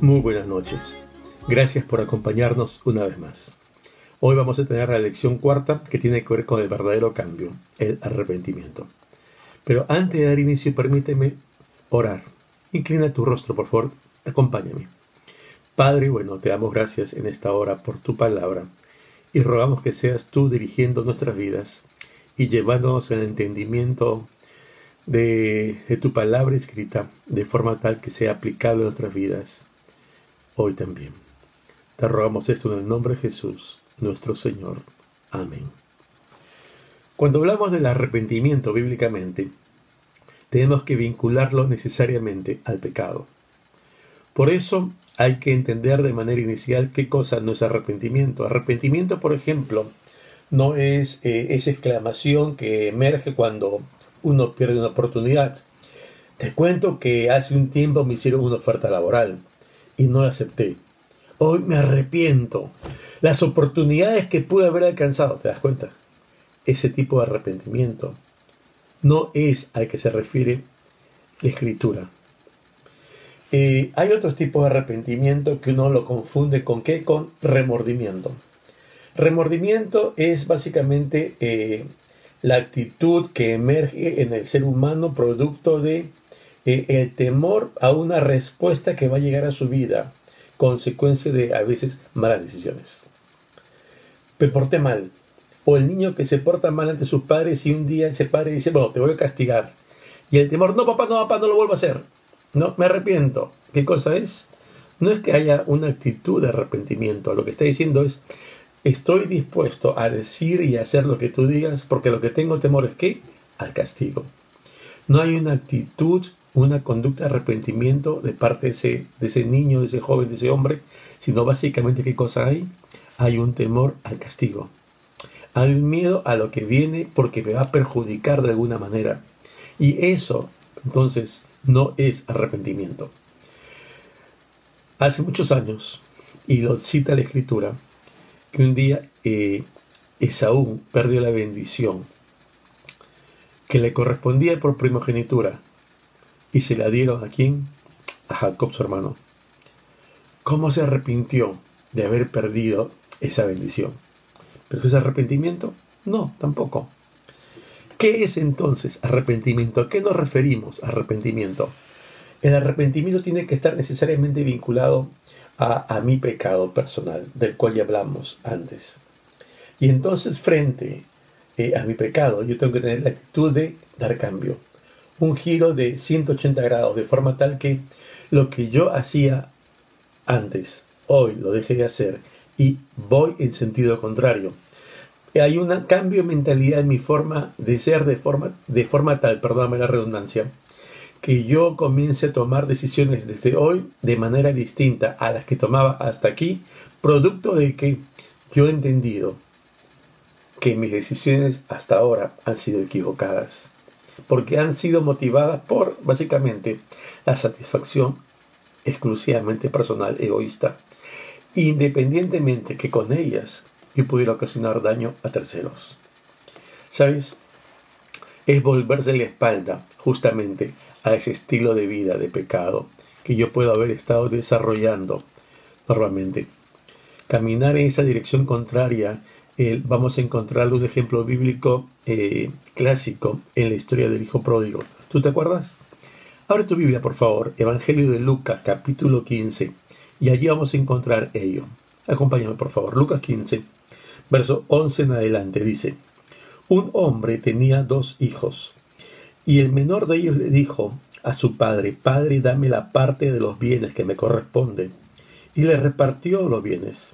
Muy buenas noches. Gracias por acompañarnos una vez más. Hoy vamos a tener la lección cuarta que tiene que ver con el verdadero cambio, el arrepentimiento. Pero antes de dar inicio, permíteme orar. Inclina tu rostro, por favor. Acompáñame. Padre, bueno, te damos gracias en esta hora por tu palabra y rogamos que seas tú dirigiendo nuestras vidas y llevándonos el entendimiento de tu palabra escrita de forma tal que sea aplicable a nuestras vidas hoy también. Te rogamos esto en el nombre de Jesús, nuestro Señor. Amén. Cuando hablamos del arrepentimiento bíblicamente, tenemos que vincularlo necesariamente al pecado. Por eso hay que entender de manera inicial qué cosa no es arrepentimiento. Arrepentimiento, por ejemplo, no es esa exclamación que emerge cuando uno pierde una oportunidad. Te cuento que hace un tiempo me hicieron una oferta laboral y no la acepté. Hoy me arrepiento. Las oportunidades que pude haber alcanzado, ¿te das cuenta? Ese tipo de arrepentimiento no es al que se refiere la Escritura. Hay otros tipos de arrepentimiento que uno lo confunde ¿con qué? Con remordimiento. Remordimiento es básicamente la actitud que emerge en el ser humano producto de el temor a una respuesta que va a llegar a su vida, consecuencia de a veces malas decisiones. Me porté mal. O el niño que se porta mal ante sus padres y un día ese padre dice, bueno, te voy a castigar. Y el temor, no papá, no lo vuelvo a hacer. No, me arrepiento. ¿Qué cosa es? No es que haya una actitud de arrepentimiento. Lo que está diciendo es, estoy dispuesto a decir y hacer lo que tú digas porque lo que tengo temor es ¿qué? Al castigo. No hay una actitud, una conducta de arrepentimiento de parte de ese niño, de ese joven, de ese hombre, sino básicamente ¿qué cosa hay? Hay un temor al castigo. Hay un miedo a lo que viene porque me va a perjudicar de alguna manera. Y eso, entonces, no es arrepentimiento. Hace muchos años, y lo cita la Escritura, que un día Esaú perdió la bendición que le correspondía por primogenitura y se la dieron ¿a quién? A Jacob, su hermano. ¿Cómo se arrepintió de haber perdido esa bendición? ¿Pero es arrepentimiento? No, tampoco. ¿Qué es entonces arrepentimiento? ¿A qué nos referimos arrepentimiento? El arrepentimiento tiene que estar necesariamente vinculado a mi pecado personal, del cual ya hablamos antes. Y entonces frente a mi pecado, yo tengo que tener la actitud de dar cambio. Un giro de 180 grados, de forma tal que lo que yo hacía antes, hoy lo dejé de hacer y voy en sentido contrario. Hay un cambio de mentalidad en mi forma de ser, de forma tal, perdóname la redundancia, que yo comience a tomar decisiones desde hoy de manera distinta a las que tomaba hasta aquí, producto de que yo he entendido que mis decisiones hasta ahora han sido equivocadas, porque han sido motivadas por, básicamente, la satisfacción exclusivamente personal, egoísta, independientemente que con ellas yo pudiera ocasionar daño a terceros. ¿Sabes? Es volverse la espalda justamente a ese estilo de vida de pecado que yo puedo haber estado desarrollando normalmente. Caminar en esa dirección contraria, vamos a encontrar un ejemplo bíblico clásico en la historia del hijo pródigo. ¿Tú te acuerdas? Abre tu Biblia, por favor, Evangelio de Lucas, capítulo 15, y allí vamos a encontrar ello. Acompáñame, por favor. Lucas 15, verso 11 en adelante, dice: un hombre tenía 2 hijos, y el menor de ellos le dijo a su padre: Padre, dame la parte de los bienes que me corresponde. Y le repartió los bienes.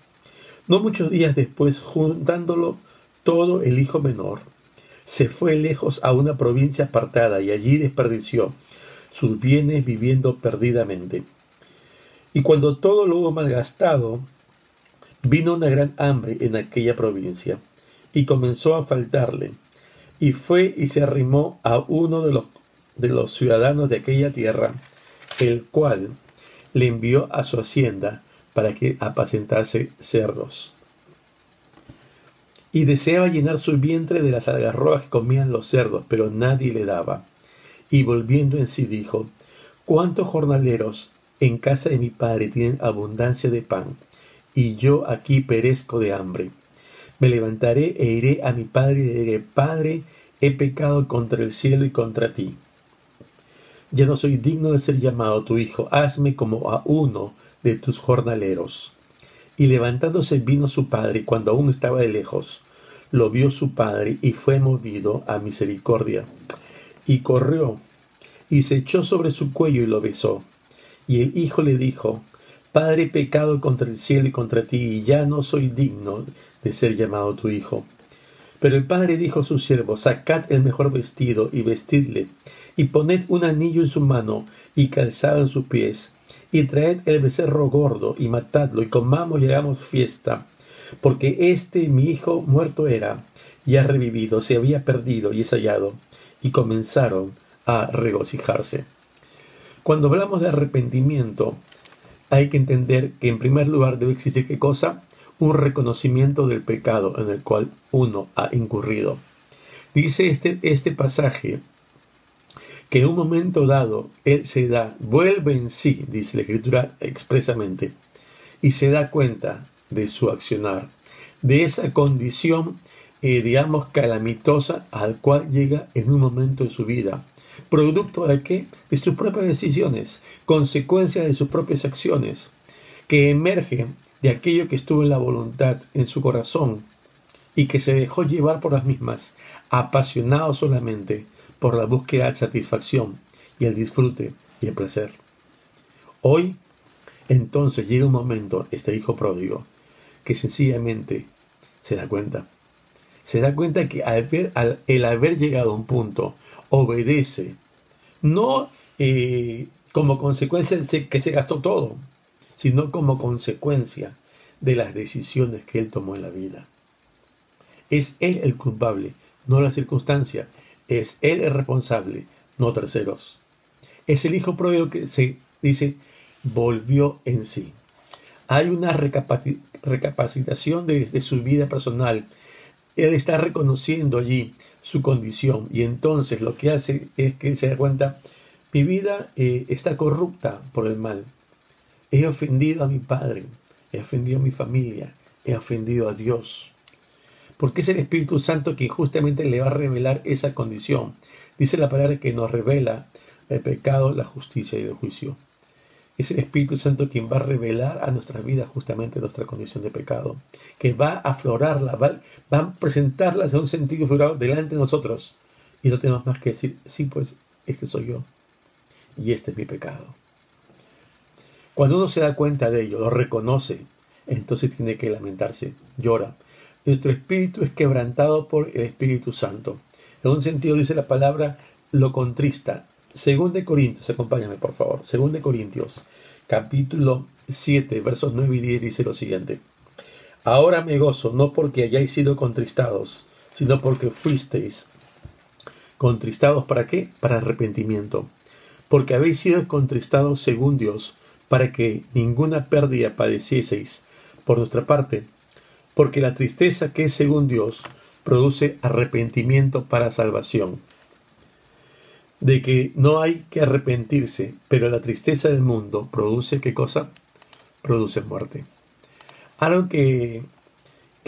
No muchos días después, juntándolo todo, el hijo menor se fue lejos a una provincia apartada y allí desperdició sus bienes viviendo perdidamente. Y cuando todo lo hubo malgastado, vino una gran hambre en aquella provincia y comenzó a faltarle. Y fue y se arrimó a uno de los ciudadanos de aquella tierra, el cual le envió a su hacienda para que apacentase cerdos. Y deseaba llenar su vientre de las algarrobas que comían los cerdos, pero nadie le daba. Y volviendo en sí dijo: ¿cuántos jornaleros en casa de mi padre tienen abundancia de pan, y yo aquí perezco de hambre. Me levantaré e iré a mi padre y le diré: Padre, he pecado contra el cielo y contra ti. Ya no soy digno de ser llamado tu hijo, hazme como a uno de tus jornaleros. Y levantándose vino su padre, y cuando aún estaba de lejos, lo vio su padre, y fue movido a misericordia. Y corrió, y se echó sobre su cuello, y lo besó. Y el hijo le dijo: Padre, he pecado contra el cielo y contra ti, y ya no soy digno de ser llamado tu hijo. Pero el padre dijo a sus siervos: Sacad el mejor vestido, y vestidle, y poned un anillo en su mano, y calzado en sus pies, y traed el becerro gordo, y matadlo, y comamos y hagamos fiesta. Porque mi hijo, muerto era, y ha revivido, se había perdido, y es hallado. Y comenzaron a regocijarse. Cuando hablamos de arrepentimiento, hay que entender que en primer lugar debe existir ¿qué cosa? Un reconocimiento del pecado en el cual uno ha incurrido. Dice este pasaje que en un momento dado él vuelve en sí, dice la Escritura expresamente, y se da cuenta de su accionar, de esa condición, digamos, calamitosa al cual llega en un momento de su vida. ¿Producto de qué? De sus propias decisiones, consecuencia de sus propias acciones, que emerge de aquello que estuvo en la voluntad, en su corazón, y que se dejó llevar por las mismas, apasionado solamente por la búsqueda de satisfacción y el disfrute y el placer. Hoy, entonces, llega un momento, este hijo pródigo, que sencillamente se da cuenta. Se da cuenta que el haber llegado a un punto, obedece, no como consecuencia de que se gastó todo, sino como consecuencia de las decisiones que él tomó en la vida. Es él el culpable, no la circunstancia. Es él el responsable, no terceros. Es el hijo pródigo que se dice volvió en sí. Hay una recapacitación de su vida personal. Él está reconociendo allí su condición, y entonces lo que hace es que se da cuenta: mi vida está corrupta por el mal. He ofendido a mi padre, he ofendido a mi familia, he ofendido a Dios. Porque es el Espíritu Santo quien justamente le va a revelar esa condición. Dice la palabra que nos revela el pecado, la justicia y el juicio. Es el Espíritu Santo quien va a revelar a nuestras vidas justamente nuestra condición de pecado, que va a aflorarla, va a presentarla en un sentido figurado delante de nosotros, y no tenemos más que decir: sí, pues este soy yo y este es mi pecado. Cuando uno se da cuenta de ello, lo reconoce, entonces tiene que lamentarse, llora. Nuestro espíritu es quebrantado por el Espíritu Santo. En un sentido, dice la palabra, lo contrista. 2 de Corintios, acompáñame por favor. 2 de Corintios, capítulo 7, versos 9 y 10 dice lo siguiente: Ahora me gozo, no porque hayáis sido contristados, sino porque fuisteis contristados. ¿Para qué? Para arrepentimiento. Porque habéis sido contristados según Dios, para que ninguna pérdida padecieseis por nuestra parte. Porque la tristeza que es según Dios produce arrepentimiento para salvación. De que no hay que arrepentirse, pero la tristeza del mundo produce ¿qué cosa? Produce muerte. Algo que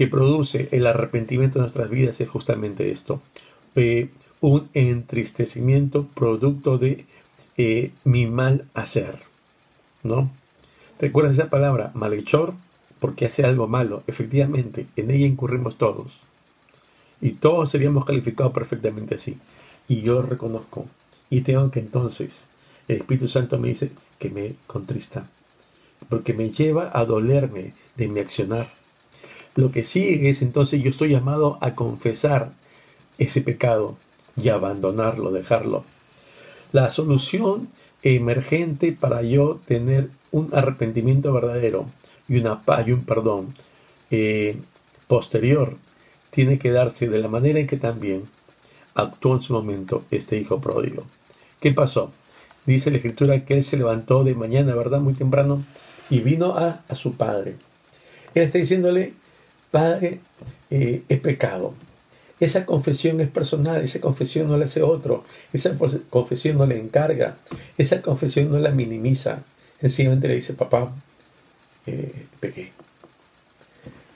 produce el arrepentimiento en nuestras vidas es justamente esto. Un entristecimiento producto de mi mal hacer, ¿no? ¿Recuerdas esa palabra? Malhechor, porque hace algo malo. Efectivamente, en ella incurrimos todos. Y todos seríamos calificados perfectamente así. Y yo lo reconozco. Y tengo que entonces, el Espíritu Santo me dice que me contrista, porque me lleva a dolerme de mi accionar. Lo que sigue es entonces yo estoy llamado a confesar ese pecado y abandonarlo, dejarlo. La solución emergente para yo tener un arrepentimiento verdadero y una paz y un perdón posterior tiene que darse de la manera en que también actuó en su momento este hijo pródigo. ¿Qué pasó? Dice la Escritura que él se levantó de mañana, ¿verdad? Muy temprano, y vino a su padre. Él está diciéndole: Padre, he pecado. Esa confesión es personal, esa confesión no la hace otro, esa confesión no le encarga, esa confesión no la minimiza, Sencillamente le dice, papá, pequé.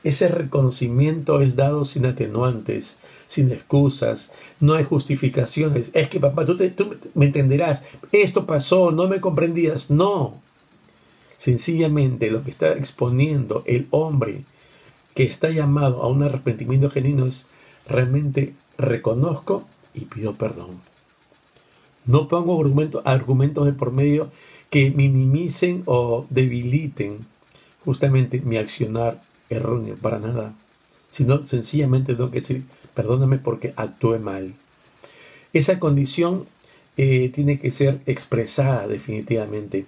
Ese reconocimiento es dado sin atenuantes, sin excusas, no hay justificaciones. Es que papá, tú me entenderás, esto pasó, no me comprendías. No, sencillamente lo que está exponiendo el hombre que está llamado a un arrepentimiento genuino es realmente reconozco y pido perdón. No pongo argumentos de por medio que minimicen o debiliten justamente mi accionar erróneo, para nada, sino sencillamente tengo que decir, perdóname porque actué mal. Esa condición tiene que ser expresada definitivamente,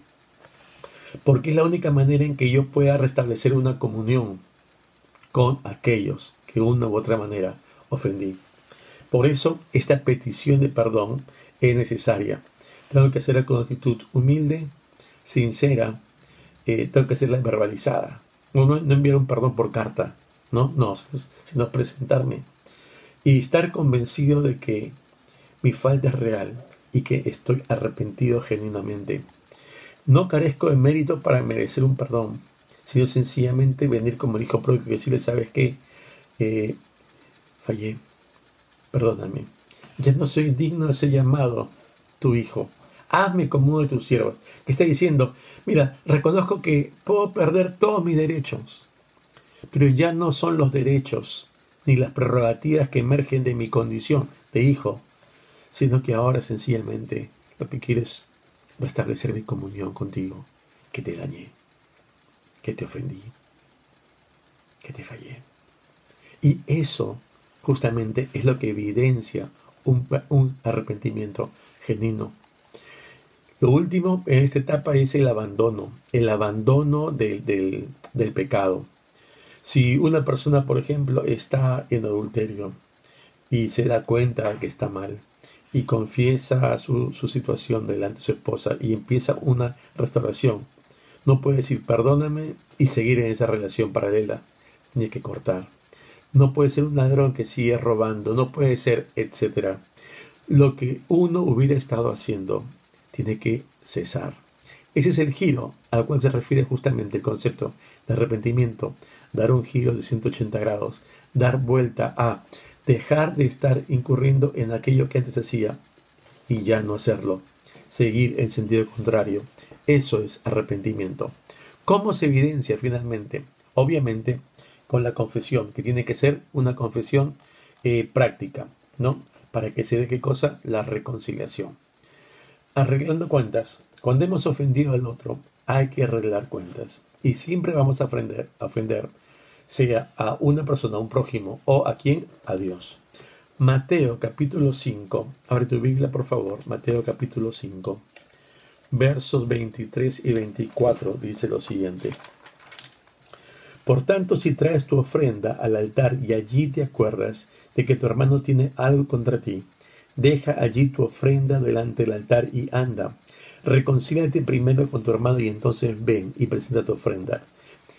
porque es la única manera en que yo pueda restablecer una comunión con aquellos que de una u otra manera ofendí. Por eso esta petición de perdón es necesaria. Tengo que hacerla con actitud humilde, sincera, tengo que hacerla verbalizada. No enviar un perdón por carta, no, sino presentarme y estar convencido de que mi falta es real y que estoy arrepentido genuinamente. No carezco de mérito para merecer un perdón, sino sencillamente venir como el hijo pródigo y decirle, ¿sabes qué? Fallé, perdóname. Ya no soy digno de ser llamado tu hijo. Hazme como uno de tus siervos. Que está diciendo, mira, reconozco que puedo perder todos mis derechos, pero ya no son los derechos ni las prerrogativas que emergen de mi condición de hijo, sino que ahora sencillamente lo que quiero es restablecer mi comunión contigo, que te dañé, que te ofendí, que te fallé. Y eso justamente es lo que evidencia un arrepentimiento genuino. Lo último en esta etapa es el abandono del pecado. Si una persona, por ejemplo, está en adulterio y se da cuenta que está mal y confiesa su situación delante de su esposa y empieza una restauración, no puede decir perdóname y seguir en esa relación paralela, ni hay que cortar. No puede ser un ladrón que sigue robando, no puede ser, etcétera. Lo que uno hubiera estado haciendo tiene que cesar. Ese es el giro al cual se refiere justamente el concepto de arrepentimiento. Dar un giro de 180 grados, dar vuelta a dejar de estar incurriendo en aquello que antes hacía y ya no hacerlo. Seguir en sentido contrario. Eso es arrepentimiento. ¿Cómo se evidencia finalmente? Obviamente con la confesión, que tiene que ser una confesión práctica, ¿no? Para que se dé ¿qué cosa? La reconciliación. Arreglando cuentas. Cuando hemos ofendido al otro, hay que arreglar cuentas. Y siempre vamos a ofender, sea a una persona, a un prójimo, o a quién, a Dios. Mateo capítulo 5. Abre tu Biblia, por favor. Mateo capítulo 5. Versos 23 y 24 dice lo siguiente. Por tanto, si traes tu ofrenda al altar y allí te acuerdas de que tu hermano tiene algo contra ti, deja allí tu ofrenda delante del altar y anda. Reconcíliate primero con tu hermano y entonces ven y presenta tu ofrenda.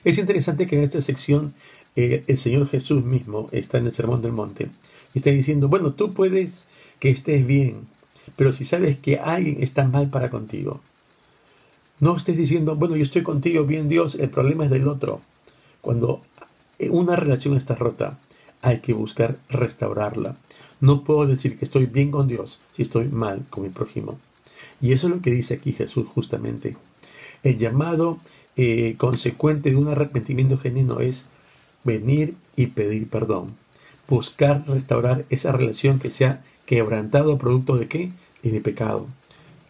Es interesante que en esta sección el Señor Jesús mismo está en el Sermón del Monte y está diciendo, bueno, tú puedes que estés bien, pero si sabes que alguien está mal para contigo, no estés diciendo, bueno, yo estoy contigo bien, Dios, el problema es del otro. Cuando una relación está rota, hay que buscar restaurarla. No puedo decir que estoy bien con Dios si estoy mal con mi prójimo. Y eso es lo que dice aquí Jesús justamente. El llamado consecuente de un arrepentimiento genuino es venir y pedir perdón. Buscar restaurar esa relación que se ha quebrantado producto de ¿qué? De mi pecado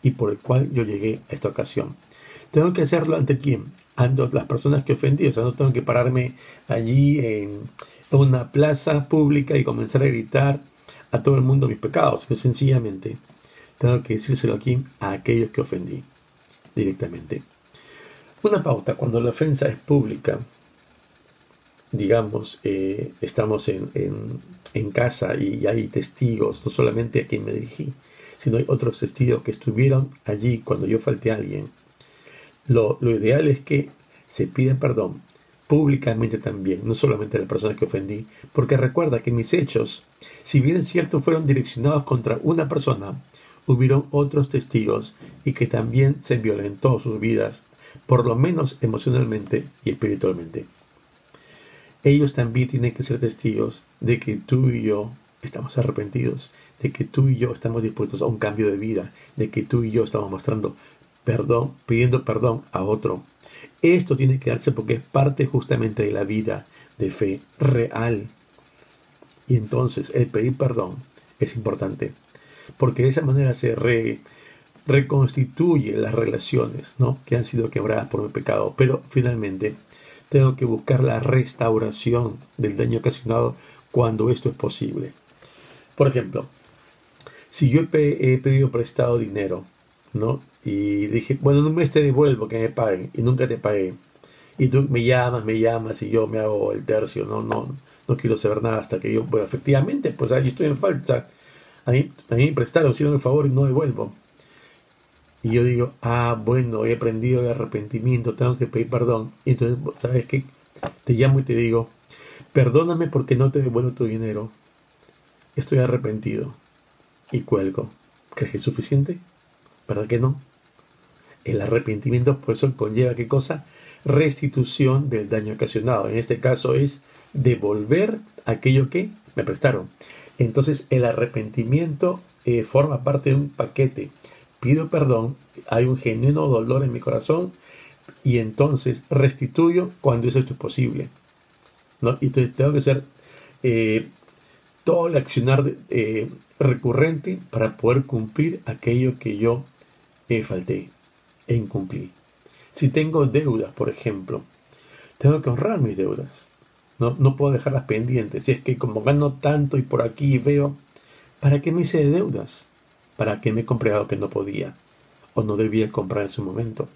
y por el cual yo llegué a esta ocasión. ¿Tengo que hacerlo ante quién? Ante las personas que ofendí. O sea, no tengo que pararme allí en una plaza pública y comenzar a gritar a todo el mundo mis pecados, sino sencillamente tengo que decírselo aquí a aquellos que ofendí directamente. Una pauta: cuando la ofensa es pública, digamos, estamos en casa y hay testigos, no solamente a quien me dirigí, sino hay otros testigos que estuvieron allí cuando yo falté a alguien. Lo ideal es que se pida perdón públicamente también, no solamente a las personas que ofendí, porque recuerda que mis hechos, si bien es cierto, fueron direccionados contra una persona, hubieron otros testigos y que también se violentó sus vidas por lo menos emocionalmente y espiritualmente. Ellos también tienen que ser testigos de que tú y yo estamos arrepentidos, de que tú y yo estamos dispuestos a un cambio de vida, de que tú y yo estamos mostrando perdón, pidiendo perdón a otro. Esto tiene que darse porque es parte justamente de la vida de fe real. Y entonces el pedir perdón es importante, porque de esa manera se reconstituye las relaciones, ¿no?, que han sido quebradas por mi pecado. Pero finalmente tengo que buscar la restauración del daño ocasionado cuando esto es posible. Por ejemplo, si yo he pedido prestado dinero, ¿no?, y dije, bueno, en un mes te devuelvo, que me paguen, y nunca te pagué, y tú me llamas y yo me hago el tercio, no quiero saber nada hasta que yo, bueno, efectivamente, pues ahí estoy en falta, a mí me prestaron, hicieron el favor y no devuelvo. Y yo digo, bueno, he aprendido el arrepentimiento, tengo que pedir perdón. Y entonces, ¿sabes qué? Te llamo y te digo, perdóname porque no te devuelvo tu dinero, estoy arrepentido. Y cuelgo. ¿Crees que es suficiente? ¿Verdad que no? El arrepentimiento, por eso conlleva, ¿qué cosa? Restitución del daño ocasionado. En este caso es devolver aquello que me prestaron. Entonces el arrepentimiento forma parte de un paquete. Pido perdón, hay un genuino dolor en mi corazón y entonces restituyo cuando eso es posible, ¿no? Y entonces tengo que hacer todo el accionar recurrente para poder cumplir aquello que yo falté e incumplí. Si tengo deudas, por ejemplo, tengo que honrar mis deudas. No puedo dejarlas pendientes. Si es que como gano tanto y por aquí veo, ¿para qué me hice de deudas? ¿Para qué me compré algo que no podía o no debía comprar en su momento?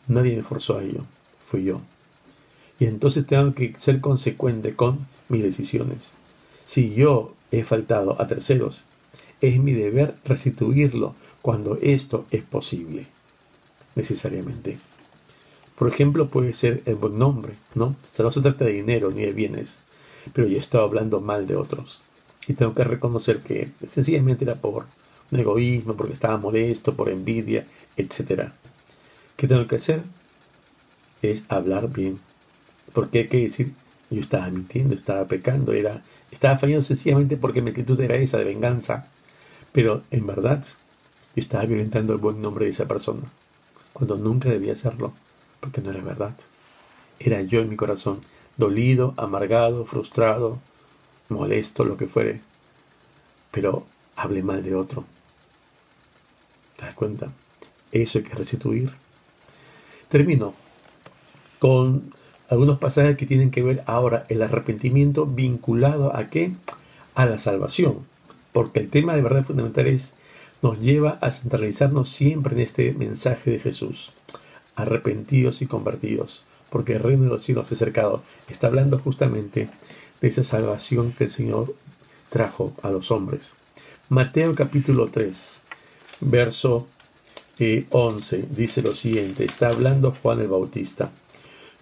Nadie me forzó a ello, fui yo. Y entonces tengo que ser consecuente con mis decisiones. Si yo he faltado a terceros, es mi deber restituirlo cuando esto es posible, necesariamente. Por ejemplo, puede ser el buen nombre, ¿no? O sea, no se trata de dinero ni de bienes, pero yo he estado hablando mal de otros. Y tengo que reconocer que sencillamente era por un egoísmo, porque estaba molesto, por envidia, etc. ¿Qué tengo que hacer? Es hablar bien. Porque hay que decir, yo estaba mintiendo, estaba pecando, estaba fallando sencillamente porque mi actitud era esa de venganza. Pero en verdad, yo estaba violentando el buen nombre de esa persona, cuando nunca debía hacerlo, porque no era verdad. Era yo en mi corazón, dolido, amargado, frustrado, molesto, lo que fuere. Pero hablé mal de otro. ¿Te das cuenta? Eso hay que restituir. Termino con algunos pasajes que tienen que ver ahora el arrepentimiento vinculado ¿a qué? A la salvación. Porque el tema de verdad fundamental nos lleva a centralizarnos siempre en este mensaje de Jesús. Arrepentidos y convertidos, porque el reino de los cielos se ha acercado. Está hablando justamente de esa salvación que el Señor trajo a los hombres. Mateo capítulo 3, verso 11, dice lo siguiente. Está hablando Juan el Bautista.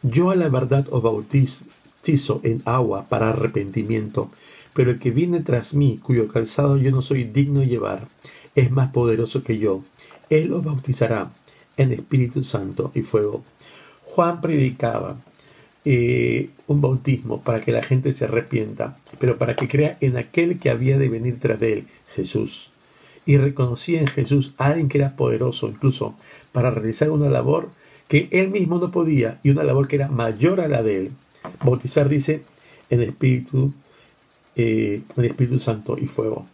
Yo a la verdad os bautizo en agua para arrepentimiento, pero el que viene tras mí, cuyo calzado yo no soy digno de llevar, es más poderoso que yo. Él os bautizará en Espíritu Santo y fuego. Juan predicaba un bautismo para que la gente se arrepienta, pero para que crea en aquel que había de venir tras de él, Jesús. Y reconocía en Jesús a alguien que era poderoso, incluso para realizar una labor que él mismo no podía, y una labor que era mayor a la de él. Bautizar, dice, en Espíritu Santo y fuego.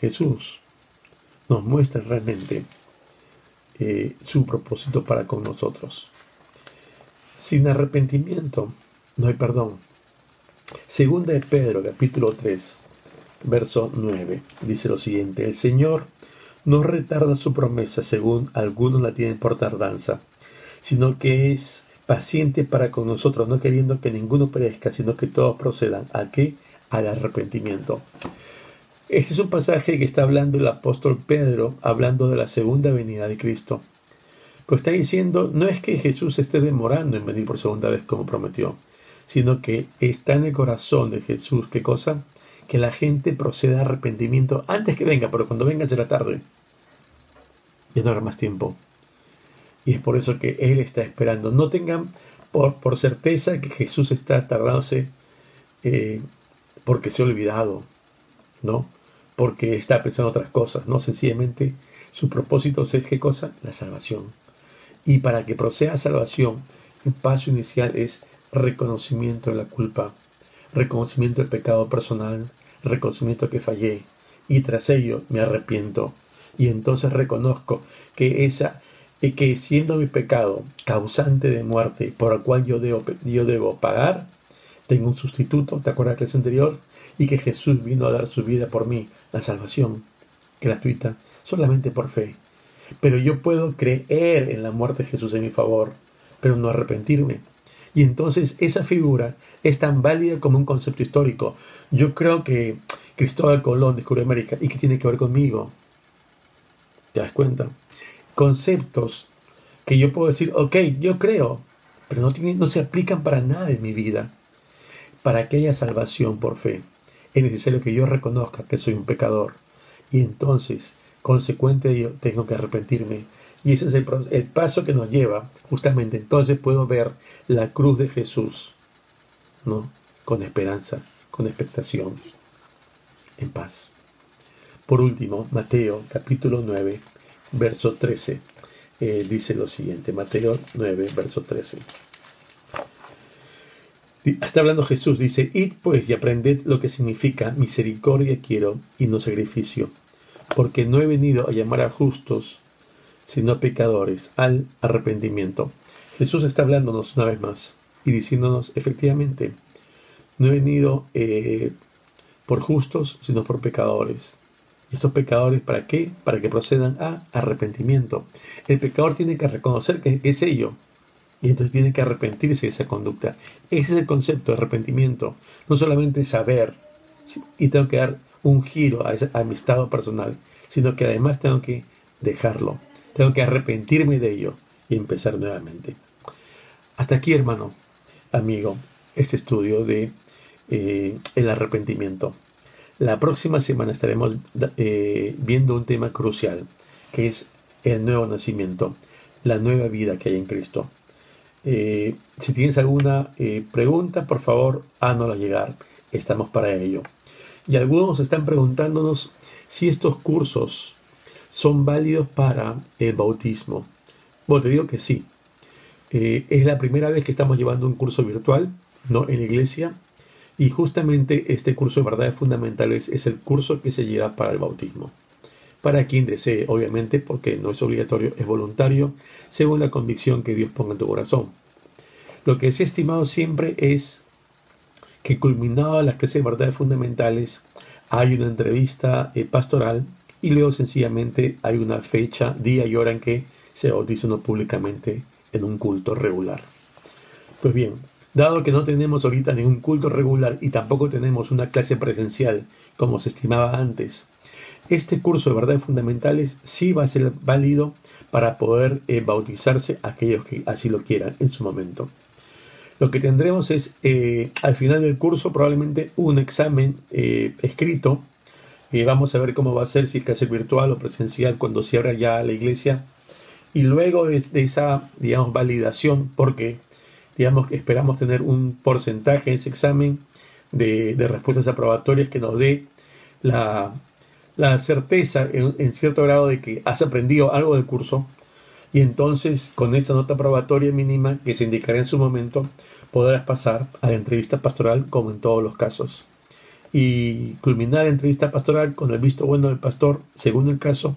Jesús nos muestra realmente su propósito para con nosotros. Sin arrepentimiento no hay perdón. Segunda de Pedro, capítulo 3, verso 9, dice lo siguiente. El Señor no retarda su promesa, según algunos la tienen por tardanza, sino que es paciente para con nosotros, no queriendo que ninguno perezca, sino que todos procedan. ¿A qué? Al arrepentimiento. Este es un pasaje que está hablando el apóstol Pedro, hablando de la segunda venida de Cristo. Pero está diciendo, no es que Jesús esté demorando en venir por segunda vez como prometió, sino que está en el corazón de Jesús. ¿Qué cosa? Que la gente proceda a arrepentimiento antes que venga, pero cuando venga será tarde. Ya no habrá más tiempo. Y es por eso que Él está esperando. No tengan por certeza que Jesús está tardándose porque se ha olvidado, ¿no? Porque está pensando otras cosas, ¿no? Sencillamente su propósito es ¿qué cosa? La salvación. Y para que proceda a salvación, el paso inicial es reconocimiento de la culpa, reconocimiento del pecado personal, reconocimiento que fallé, y tras ello me arrepiento. Y entonces reconozco que que siendo mi pecado causante de muerte, por el cual yo debo pagar, tengo un sustituto, ¿te acuerdas de la clase anterior? Y que Jesús vino a dar su vida por mí, la salvación gratuita, solamente por fe. Pero yo puedo creer en la muerte de Jesús en mi favor, pero no arrepentirme. Y entonces esa figura es tan válida como un concepto histórico. Yo creo que Cristóbal Colón descubrió América. ¿Y qué tiene que ver conmigo? ¿Te das cuenta? Conceptos que yo puedo decir, ok, yo creo, pero no se aplican para nada en mi vida. Para que haya salvación por fe, es necesario que yo reconozca que soy un pecador. Y entonces, consecuente de ello, tengo que arrepentirme. Y ese es el paso que nos lleva, justamente, entonces puedo ver la cruz de Jesús, ¿no? Con esperanza, con expectación, en paz. Por último, Mateo, capítulo 9, verso 13, dice lo siguiente. Mateo 9, verso 13. Está hablando Jesús, dice, id pues y aprended lo que significa misericordia quiero y no sacrificio, porque no he venido a llamar a justos, sino a pecadores al arrepentimiento. Jesús está hablándonos una vez más y diciéndonos, efectivamente, no he venido por justos, sino por pecadores. ¿Y estos pecadores para qué? Para que procedan a arrepentimiento. El pecador tiene que reconocer que es ello. Y entonces tiene que arrepentirse de esa conducta. Ese es el concepto de arrepentimiento. No solamente saber y tengo que dar un giro a mi estado personal, sino que además tengo que dejarlo. Tengo que arrepentirme de ello y empezar nuevamente. Hasta aquí, hermano, amigo, este estudio de el arrepentimiento. La próxima semana estaremos viendo un tema crucial, que es el nuevo nacimiento, la nueva vida que hay en Cristo. Si tienes alguna pregunta, por favor, háganosla llegar. Estamos para ello. Y algunos están preguntándonos si estos cursos son válidos para el bautismo. Bueno, te digo que sí. Es la primera vez que estamos llevando un curso virtual, ¿no? En la iglesia. Y justamente este curso de verdades fundamentales es el curso que se lleva para el bautismo. Para quien desee, obviamente, porque no es obligatorio, es voluntario, según la convicción que Dios ponga en tu corazón. Lo que se ha estimado siempre es que culminada las clases de verdades fundamentales, hay una entrevista pastoral y luego sencillamente hay una fecha, día y hora en que se bautiza uno públicamente en un culto regular. Pues bien, dado que no tenemos ahorita ningún culto regular y tampoco tenemos una clase presencial como se estimaba antes, este curso de verdades fundamentales sí va a ser válido para poder bautizarse aquellos que así lo quieran en su momento. Lo que tendremos es, al final del curso, probablemente un examen escrito. Vamos a ver cómo va a ser, si es que va a ser virtual o presencial cuando se abra ya la iglesia. Y luego de esa, digamos, validación, porque, digamos, esperamos tener un porcentaje de ese examen de respuestas aprobatorias que nos dé la certeza en cierto grado de que has aprendido algo del curso, y entonces con esa nota probatoria mínima que se indicará en su momento podrás pasar a la entrevista pastoral como en todos los casos y culminar la entrevista pastoral con el visto bueno del pastor según el caso.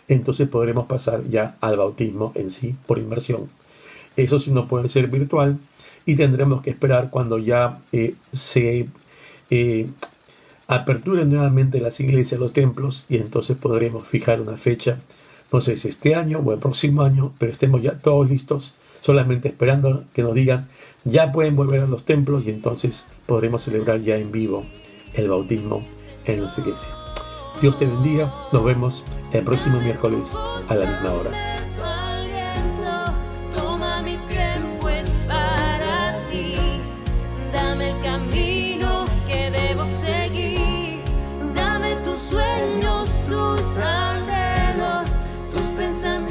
Entonces podremos pasar ya al bautismo en sí por inmersión. Eso sí no puede ser virtual y tendremos que esperar cuando ya se aperturen nuevamente las iglesias, los templos, y entonces podremos fijar una fecha, no sé si este año o el próximo año, pero estemos ya todos listos, solamente esperando que nos digan ya pueden volver a los templos y entonces podremos celebrar ya en vivo el bautismo en nuestra iglesia. Dios te bendiga, nos vemos el próximo miércoles a la misma hora. Sueños, tus anhelos, tus pensamientos.